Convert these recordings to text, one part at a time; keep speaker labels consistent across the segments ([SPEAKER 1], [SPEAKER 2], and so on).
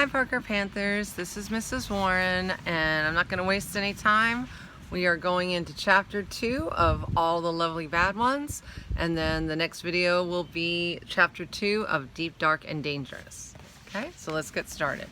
[SPEAKER 1] Hi Parker Panthers, this is Mrs. Warren, and I'm not going to waste any time. We are going into chapter 2 of All the Lovely Bad Ones, and then the next video will be chapter 2 of Deep, Dark, and Dangerous. Okay, so let's get started.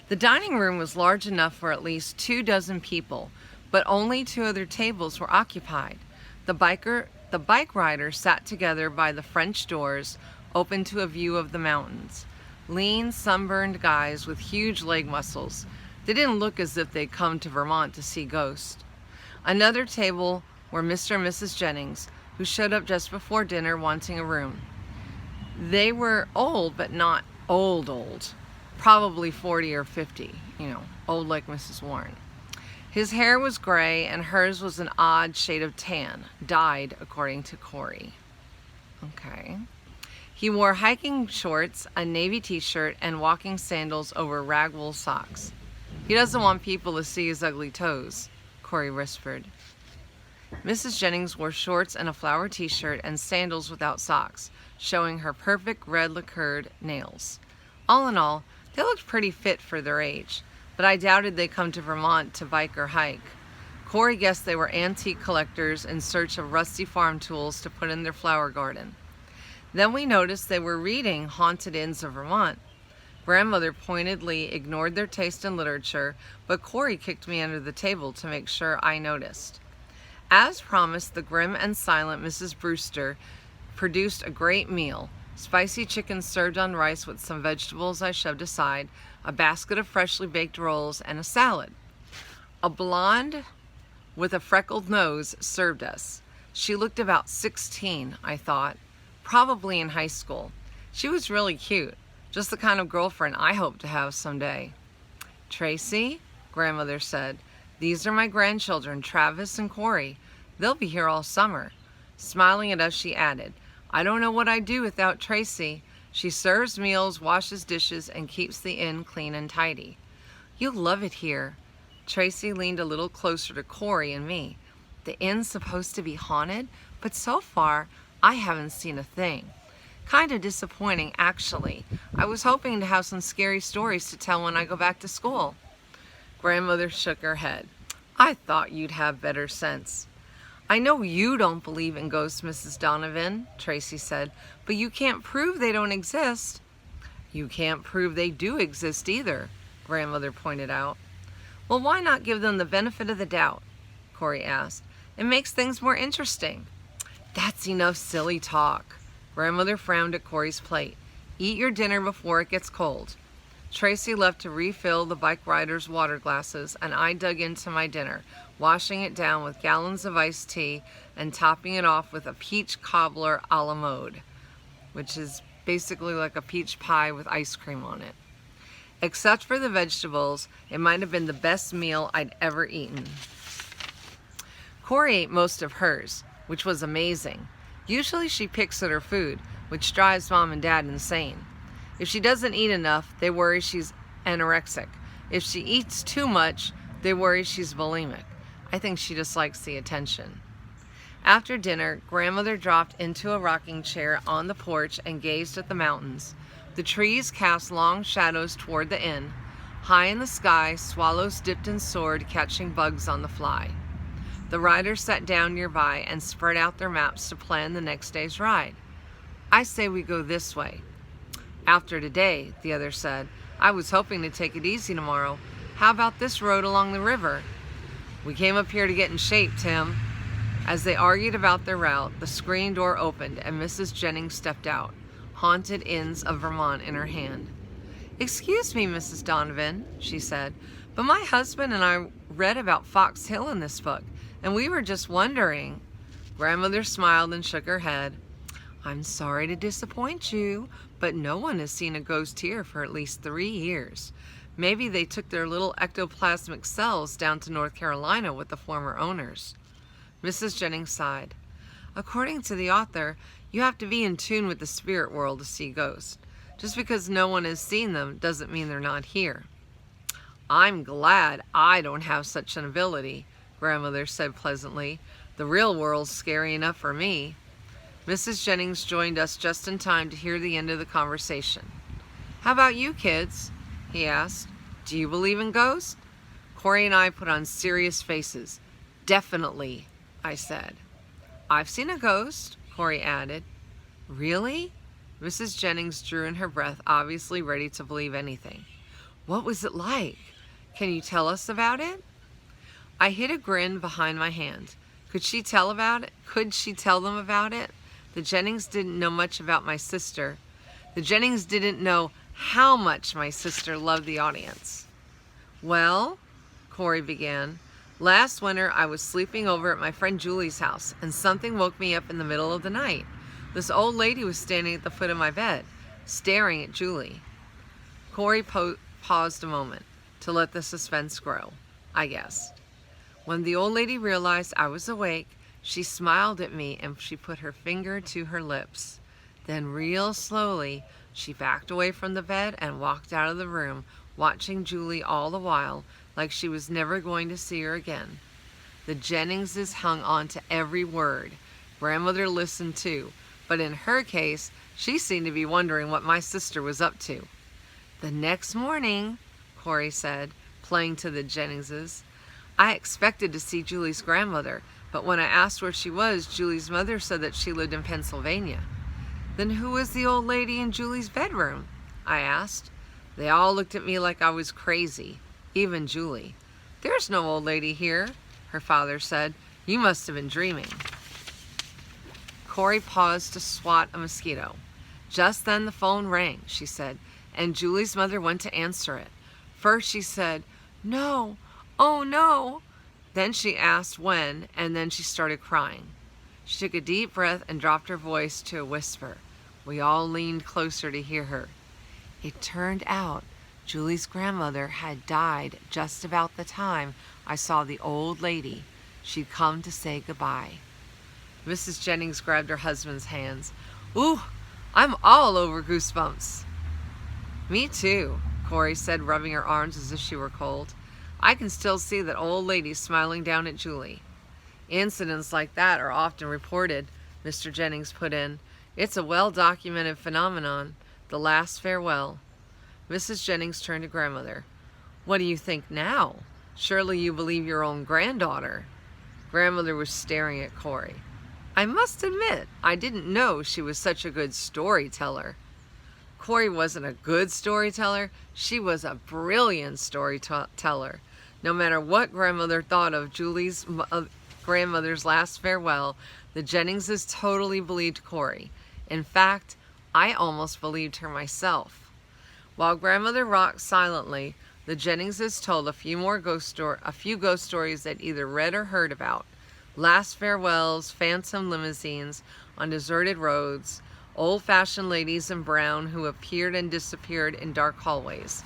[SPEAKER 1] The dining room was large enough for at least 24 people, but only 2 other tables were occupied. The bike riders sat together by the French doors, open to a view of the mountains. Lean, sunburned guys with huge leg muscles. They didn't look as if they'd come to Vermont to see ghosts. Another table were Mr. and Mrs. Jennings, who showed up just before dinner wanting a room. They were old, but not old. Probably 40 or 50, old like Mrs. Warren. His hair was gray and hers was an odd shade of tan, dyed according to Corey. Okay. He wore hiking shorts, a navy t-shirt, and walking sandals over ragwool socks. He doesn't want people to see his ugly toes, Corey whispered. Mrs. Jennings wore shorts and a flower t-shirt and sandals without socks, showing her perfect red lacquered nails. All in all, they looked pretty fit for their age, but I doubted they'd come to Vermont to bike or hike. Corey guessed they were antique collectors in search of rusty farm tools to put in their flower garden. Then we noticed they were reading Haunted Inns of Vermont. Grandmother pointedly ignored their taste in literature, but Corey kicked me under the table to make sure I noticed. As promised, the grim and silent Mrs. Brewster produced a great meal. Spicy chicken served on rice with some vegetables I shoved aside, a basket of freshly baked rolls, and a salad. A blonde with a freckled nose served us. She looked about 16, I thought. Probably in high school. She was really cute, just the kind of girlfriend I hope to have someday. Tracy, Grandmother said, these are my grandchildren, Travis and Corey. They'll be here all summer. Smiling at us, she added, I don't know what I'd do without Tracy. She serves meals, washes dishes, and keeps the inn clean and tidy. You'll love it here. Tracy leaned a little closer to Corey and me. The inn's supposed to be haunted, but so far, I haven't seen a thing. Kind of disappointing, actually. I was hoping to have some scary stories to tell when I go back to school. Grandmother shook her head. I thought you'd have better sense. I know you don't believe in ghosts, Mrs. Donovan, Tracy said, but you can't prove they don't exist. You can't prove they do exist either, Grandmother pointed out. Well, why not give them the benefit of the doubt? Corey asked. It makes things more interesting. That's enough silly talk. Grandmother frowned at Corey's plate. Eat your dinner before it gets cold. Tracy left to refill the bike riders' water glasses, and I dug into my dinner, washing it down with gallons of iced tea and topping it off with a peach cobbler a la mode, which is basically like a peach pie with ice cream on it. Except for the vegetables, it might have been the best meal I'd ever eaten. Corey ate most of hers, which was amazing. Usually she picks at her food, which drives Mom and Dad insane. If she doesn't eat enough, they worry she's anorexic. If she eats too much, they worry she's bulimic. I think she just likes the attention. After dinner, Grandmother dropped into a rocking chair on the porch and gazed at the mountains. The trees cast long shadows toward the inn. High in the sky, swallows dipped and soared, catching bugs on the fly. The riders sat down nearby and spread out their maps to plan the next day's ride. I say we go this way. After today, the other said, I was hoping to take it easy tomorrow. How about this road along the river? We came up here to get in shape, Tim. As they argued about their route, the screen door opened and Mrs. Jennings stepped out, Haunted Inns of Vermont in her hand. Excuse me, Mrs. Donovan, she said, but my husband and I read about Fox Hill in this book, and we were just wondering. Grandmother smiled and shook her head. I'm sorry to disappoint you, but no one has seen a ghost here for at least 3 years. Maybe they took their little ectoplasmic cells down to North Carolina with the former owners. Mrs. Jennings sighed. According to the author, you have to be in tune with the spirit world to see ghosts. Just because no one has seen them doesn't mean they're not here. I'm glad I don't have such an ability, Grandmother said pleasantly. The real world's scary enough for me. Mrs. Jennings joined us just in time to hear the end of the conversation. How about you kids? he asked. Do you believe in ghosts? Corey and I put on serious faces. Definitely, I said. I've seen a ghost, Corey added. Really? Mrs. Jennings drew in her breath, obviously ready to believe anything. What was it like? Can you tell us about it? I hid a grin behind my hand. Could she tell them about it? The Jennings didn't know much about my sister. The Jennings didn't know how much my sister loved the audience. Well, Corey began, last winter I was sleeping over at my friend Julie's house, and something woke me up in the middle of the night. This old lady was standing at the foot of my bed, staring at Julie. Corey paused a moment to let the suspense grow, I guessed. When the old lady realized I was awake, she smiled at me and she put her finger to her lips. Then real slowly, she backed away from the bed and walked out of the room, watching Julie all the while like she was never going to see her again. The Jenningses hung on to every word. Grandmother listened too, but in her case, she seemed to be wondering what my sister was up to. The next morning, Corey said, playing to the Jenningses, I expected to see Julie's grandmother, but when I asked where she was, Julie's mother said that she lived in Pennsylvania. Then who was the old lady in Julie's bedroom? I asked. They all looked at me like I was crazy, even Julie. There's no old lady here, her father said. You must have been dreaming. Corey paused to swat a mosquito. Just then the phone rang, she said, and Julie's mother went to answer it. First she said, no, oh no. Then she asked when, and then she started crying. She took a deep breath and dropped her voice to a whisper. We all leaned closer to hear her. It turned out Julie's grandmother had died just about the time I saw the old lady. She'd come to say goodbye. Mrs. Jennings grabbed her husband's hands. Ooh, I'm all over goosebumps. Me too, Corey said, rubbing her arms as if she were cold. I can still see that old lady smiling down at Julie. Incidents like that are often reported, Mr. Jennings put in. It's a well-documented phenomenon, the last farewell. Mrs. Jennings turned to grandmother. What do you think now? Surely you believe your own granddaughter. Grandmother was staring at Corey. I must admit, I didn't know she was such a good storyteller. Corey wasn't a good storyteller. She was a brilliant storyteller. No matter what grandmother thought of Julie's grandmother's last farewell, the Jenningses totally believed Corey. In fact, I almost believed her myself. While grandmother rocked silently, the Jenningses told a few ghost stories they'd either read or heard about. Last farewells, phantom limousines on deserted roads, old-fashioned ladies in brown who appeared and disappeared in dark hallways.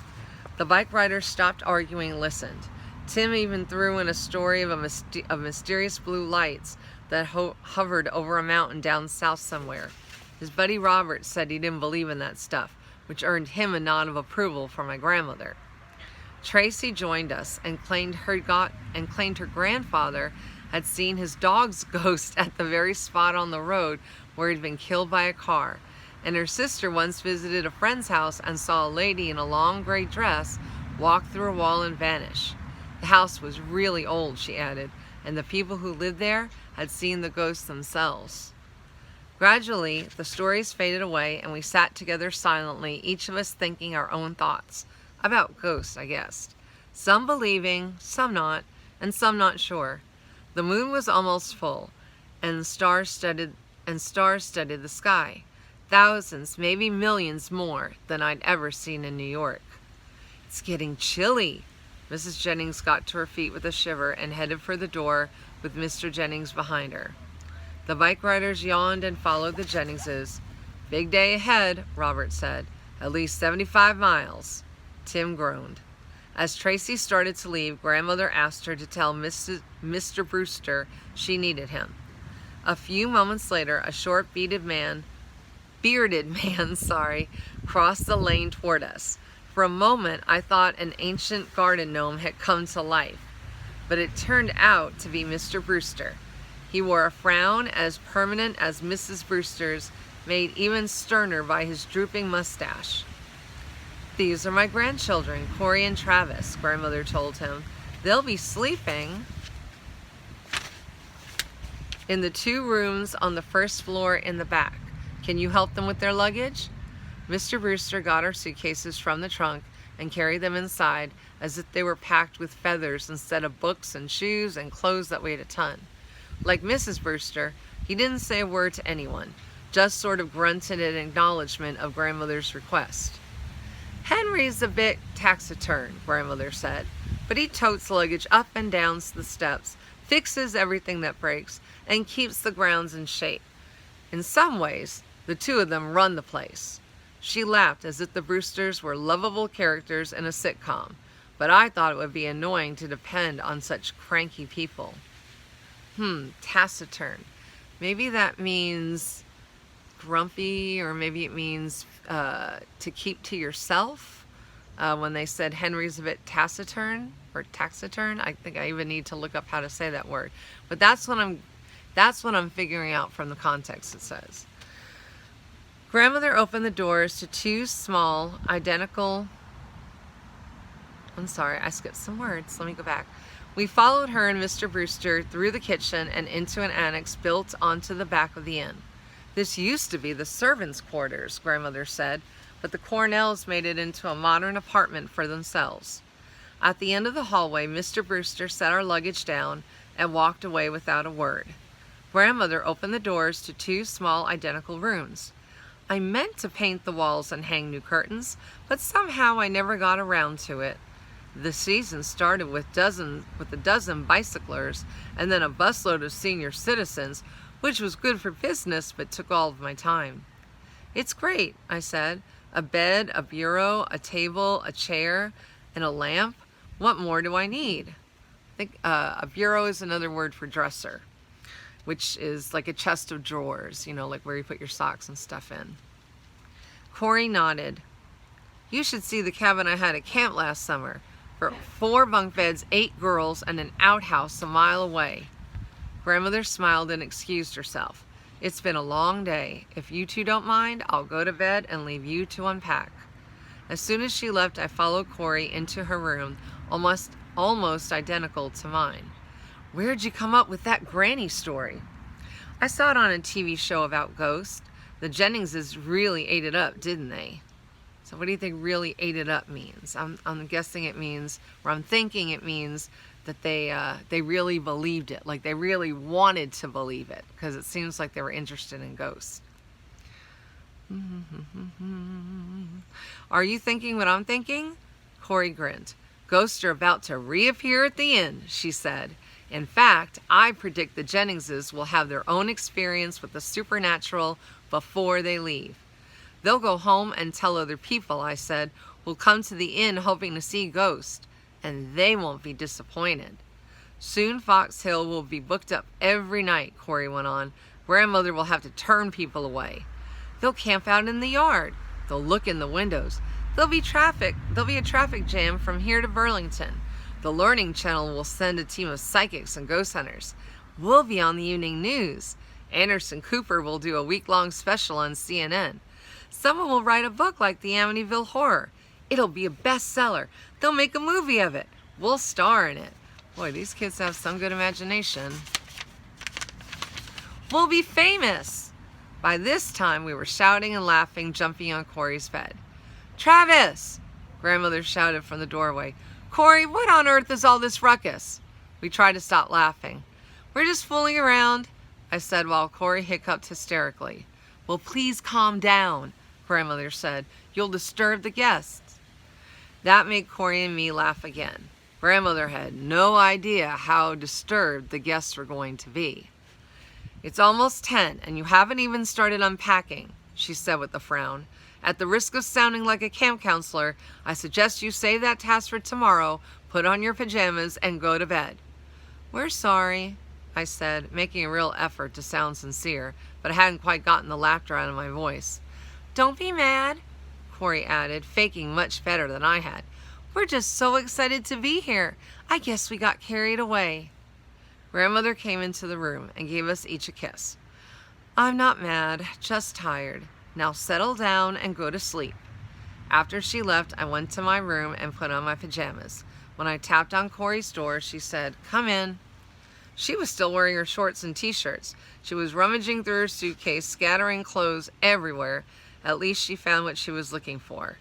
[SPEAKER 1] The bike riders stopped arguing and listened. Tim even threw in a story of mysterious blue lights that hovered over a mountain down south somewhere. His buddy Robert said he didn't believe in that stuff, which earned him a nod of approval from my grandmother. Tracy joined us and claimed her grandfather had seen his dog's ghost at the very spot on the road where he'd been killed by a car, and her sister once visited a friend's house and saw a lady in a long gray dress walk through a wall and vanish. The house was really old, she added, and the people who lived there had seen the ghosts themselves. Gradually, the stories faded away and we sat together silently, each of us thinking our own thoughts. About ghosts, I guessed. Some believing, some not, and some not sure. The moon was almost full, and stars studded the sky. Thousands, maybe millions more than I'd ever seen in New York. It's getting chilly. Mrs. Jennings got to her feet with a shiver and headed for the door with Mr. Jennings behind her. The bike riders yawned and followed the Jenningses. Big day ahead, Robert said. At least 75 miles. Tim groaned. As Tracy started to leave, grandmother asked her to tell Mr. Brewster she needed him. A few moments later, a short bearded man, crossed the lane toward us. For a moment, I thought an ancient garden gnome had come to life, but it turned out to be Mr. Brewster. He wore a frown as permanent as Mrs. Brewster's, made even sterner by his drooping mustache. These are my grandchildren, Corey and Travis, Grandmother told him. They'll be sleeping in the 2 rooms on the first floor in the back. Can you help them with their luggage? Mr. Brewster got our suitcases from the trunk and carried them inside as if they were packed with feathers instead of books and shoes and clothes that weighed a ton. Like Mrs. Brewster, he didn't say a word to anyone, just sort of grunted in acknowledgement of Grandmother's request. Henry's a bit taciturn, Grandmother said, but he totes luggage up and down the steps, fixes everything that breaks, and keeps the grounds in shape. In some ways, the 2 of them run the place. She laughed as if the Brewsters were lovable characters in a sitcom, but I thought it would be annoying to depend on such cranky people. Taciturn. Maybe that means grumpy, or maybe it means to keep to yourself. When they said Henry's a bit taciturn, or taciturn, I think I even need to look up how to say that word. But that's what I'm figuring out from the context it says. Grandmother opened the doors to 2 small, identical... I'm sorry, I skipped some words. Let me go back. We followed her and Mr. Brewster through the kitchen and into an annex built onto the back of the inn. This used to be the servants' quarters, Grandmother said, but the Cornells made it into a modern apartment for themselves. At the end of the hallway, Mr. Brewster set our luggage down and walked away without a word. Grandmother opened the doors to 2 small, identical rooms. I meant to paint the walls and hang new curtains, but somehow I never got around to it. The season started with a dozen bicyclers and then a busload of senior citizens, which was good for business but took all of my time. It's great, I said. A bed, a bureau, a table, a chair, and a lamp. What more do I need? I think a bureau is another word for dresser, which is like a chest of drawers, you know, like where you put your socks and stuff in. Corey nodded. You should see the cabin I had at camp last summer. For 4 bunk beds, 8 girls, and an outhouse a mile away. Grandmother smiled and excused herself. It's been a long day. If you 2 don't mind, I'll go to bed and leave you to unpack. As soon as she left, I followed Corey into her room, almost identical to mine. Where'd you come up with that granny story? I saw it on a TV show about ghosts. The Jenningses really ate it up, didn't they? So what do you think really ate it up means? I'm guessing it means, or I'm thinking it means that they really believed it, like they really wanted to believe it, because it seems like they were interested in ghosts. Are you thinking what I'm thinking? Corey grinned. Ghosts are about to reappear at the inn, she said. In fact, I predict the Jenningses will have their own experience with the supernatural before they leave. They'll go home and tell other people, I said. We'll come to the inn hoping to see ghosts, and they won't be disappointed. Soon Fox Hill will be booked up every night, Corey went on. Grandmother will have to turn people away. They'll camp out in the yard. They'll look in the windows. There'll be a traffic jam from here to Burlington. The Learning Channel will send a team of psychics and ghost hunters. We'll be on the evening news. Anderson Cooper will do a week-long special on CNN. Someone will write a book like the Amityville Horror. It'll be a bestseller. They'll make a movie of it. We'll star in it. Boy, these kids have some good imagination. We'll be famous. By this time, we were shouting and laughing, jumping on Corey's bed. Travis! Grandmother shouted from the doorway. Corey, what on earth is all this ruckus? We tried to stop laughing. We're just fooling around, I said while Corey hiccuped hysterically. Well, please calm down, Grandmother said. You'll disturb the guests. That made Corey and me laugh again. Grandmother had no idea how disturbed the guests were going to be. It's almost 10 and you haven't even started unpacking, she said with a frown. At the risk of sounding like a camp counselor, I suggest you save that task for tomorrow, put on your pajamas, and go to bed. We're sorry, I said, making a real effort to sound sincere, but I hadn't quite gotten the laughter out of my voice. Don't be mad, Corey added, faking much better than I had. We're just so excited to be here. I guess we got carried away. Grandmother came into the room and gave us each a kiss. I'm not mad, just tired. Now settle down and go to sleep. After she left, I went to my room and put on my pajamas. When I tapped on Corey's door, she said, "Come in." She was still wearing her shorts and t-shirts. She was rummaging through her suitcase, scattering clothes everywhere. At least she found what she was looking for.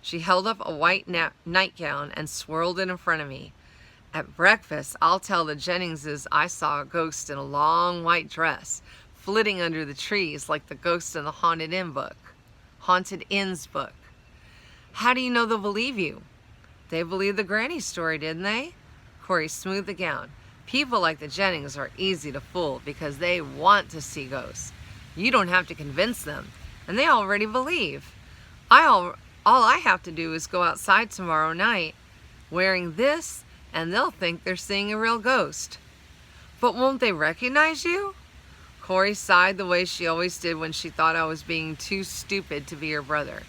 [SPEAKER 1] She held up a white nightgown and swirled it in front of me. At breakfast, I'll tell the Jenningses I saw a ghost in a long white dress, flitting under the trees like the ghost in the Haunted Inns book. How do you know they'll believe you? They believed the granny story, didn't they? Corey smoothed the gown. People like the Jennings are easy to fool because they want to see ghosts. You don't have to convince them, and they already believe. All I have to do is go outside tomorrow night wearing this, and they'll think they're seeing a real ghost. But won't they recognize you? Corey sighed the way she always did when she thought I was being too stupid to be her brother.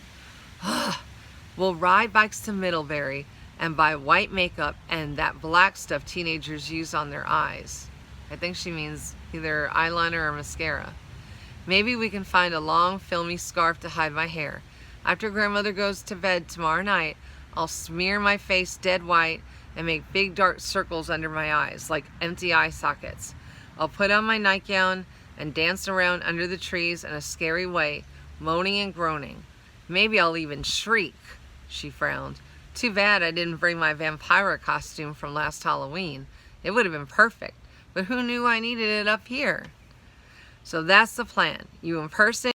[SPEAKER 1] We'll ride bikes to Middlebury and buy white makeup and that black stuff teenagers use on their eyes. I think she means either eyeliner or mascara. Maybe we can find a long, filmy scarf to hide my hair. After grandmother goes to bed tomorrow night, I'll smear my face dead white and make big dark circles under my eyes, like empty eye sockets. I'll put on my nightgown and dance around under the trees in a scary way, moaning and groaning. Maybe I'll even shriek. She frowned. Too bad I didn't bring my vampire costume from last Halloween. It would have been perfect, but who knew I needed it up here? So that's the plan. You impersonate